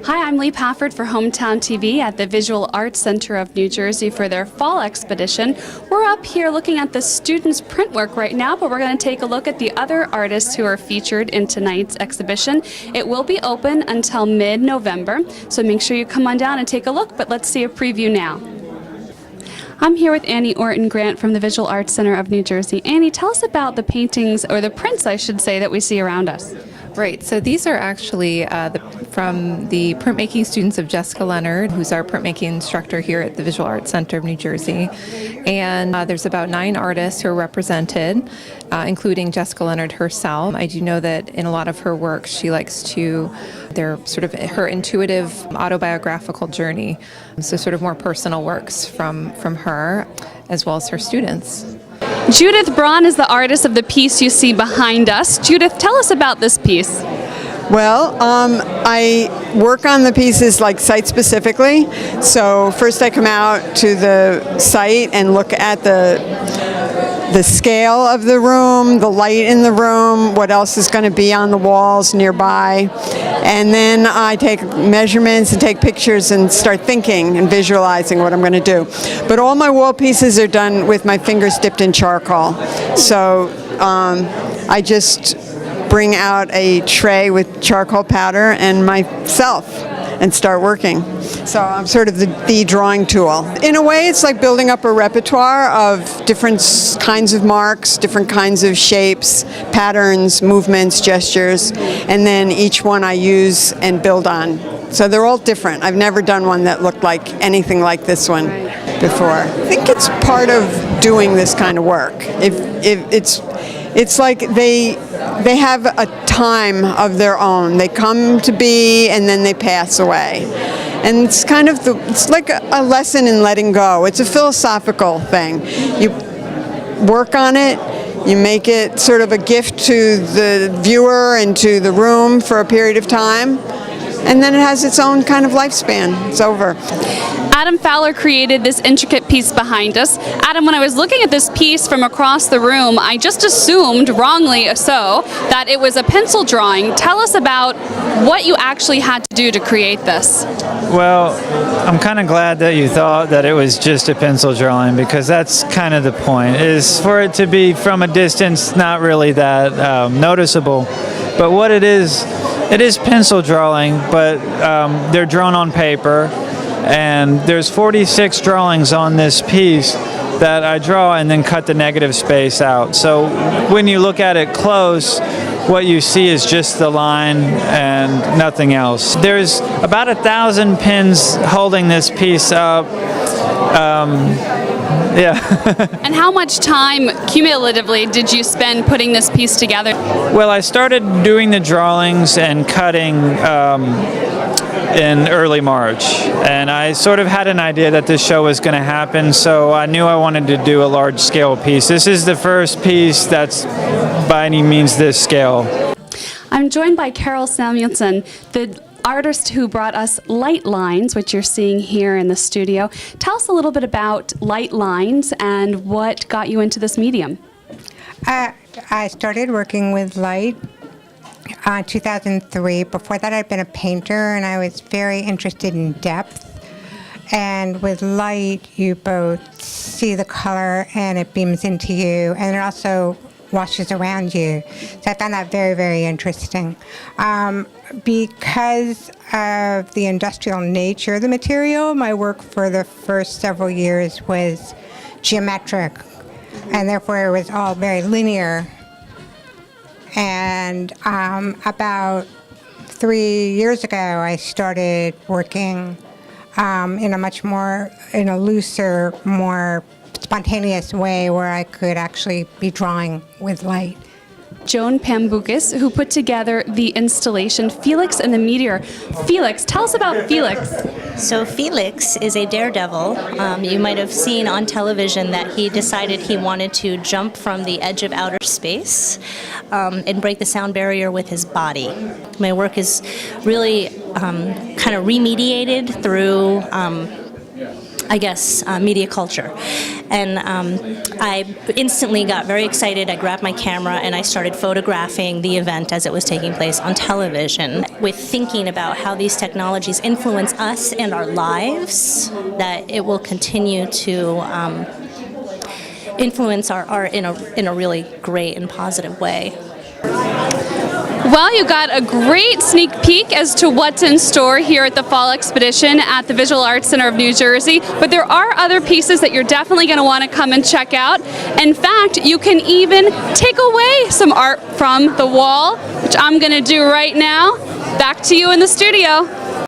Hi, I'm Leigh Pafford for HomeTowne TV at the Visual Arts Center of New Jersey for their fall expedition. We're up here looking at the students' print work right now, but we're going to take a look at the other artists who are featured in tonight's exhibition. It will be open until mid-November, so make sure you come on down and take a look, but let's see a preview now. I'm here with Annie Orton-Grant from the Visual Arts Center of New Jersey. Annie, tell us about the paintings, or the prints, I should say, that we see around us. Right, so these are actually from the printmaking students of Jessica Leonard, who's our printmaking instructor here at the Visual Arts Center of New Jersey. And there's about 9 artists who are represented, including Jessica Leonard herself. I do know that in a lot of her work, she likes to, they're sort of her intuitive autobiographical journey, so sort of more personal works from her, as well as her students. Judith Braun is the artist of the piece you see behind us. Judith, tell us about this piece. Well, I work on the pieces like site-specifically. So first I come out to the site and look at the scale of the room, the light in the room, what else is going to be on the walls nearby. And then I take measurements and take pictures and start thinking and visualizing what I'm going to do. But all my wall pieces are done with my fingers dipped in charcoal. So I just bring out a tray with charcoal powder and myself and start working. So I'm sort of the drawing tool. In a way, it's like building up a repertoire of different kinds of marks, different kinds of shapes, patterns, movements, gestures, and then each one I use and build on. So they're all different. I've never done one that looked like anything like this one before. I think it's part of doing this kind of work. If it's like they have a time of their own. They come to be and then they pass away. And it's kind of it's like a lesson in letting go. It's a philosophical thing. You work on it, you make it sort of a gift to the viewer and to the room for a period of time, and then it has its own kind of lifespan. It's over. Adam Fowler created this intricate piece behind us. Adam, when I was looking at this piece from across the room, I just assumed, wrongly so, that it was a pencil drawing. Tell us about what you actually had to do to create this. Well, I'm kind of glad that you thought that it was just a pencil drawing, because that's kind of the point, is for it to be from a distance not really that noticeable. But what it is pencil drawing, but they're drawn on paper. And there's 46 drawings on this piece that I draw and then cut the negative space out. So when you look at it close, what you see is just the line and nothing else. There's about 1,000 pins holding this piece up. And how much time cumulatively did you spend putting this piece together? Well, I started doing the drawings and cutting in early March, and I sort of had an idea that this show was going to happen, so I knew I wanted to do a large-scale piece. This is the first piece that's by any means this scale. I'm joined by Carol Samuelson, the artist who brought us light lines, which you're seeing here in the studio. Tell us a little bit about light lines and what got you into this medium. I started working with light 2003. Before that, I'd been a painter, and I was very interested in depth. And with light, you both see the color, and it beams into you, and it also washes around you. So I found that very, very interesting. Because of the industrial nature of the material, my work for the first several years was geometric, and therefore it was all very linear. And about 3 years ago, I started working in a looser, more spontaneous way where I could actually be drawing with light. Joan Pambukis, who put together the installation Felix and the Meteor. Felix, tell us about Felix. So Felix is a daredevil. You might have seen on television that he decided he wanted to jump from the edge of outer space and break the sound barrier with his body. My work is really kind of remediated through media culture. And I instantly got very excited. I grabbed my camera and I started photographing the event as it was taking place on television, with thinking about how these technologies influence us and our lives, that it will continue to influence our art in a really great and positive way. Well, you got a great sneak peek as to what's in store here at the Fall Expedition at the Visual Arts Center of New Jersey, but there are other pieces that you're definitely going to want to come and check out. In fact, you can even take away some art from the wall, which I'm going to do right now. Back to you in the studio.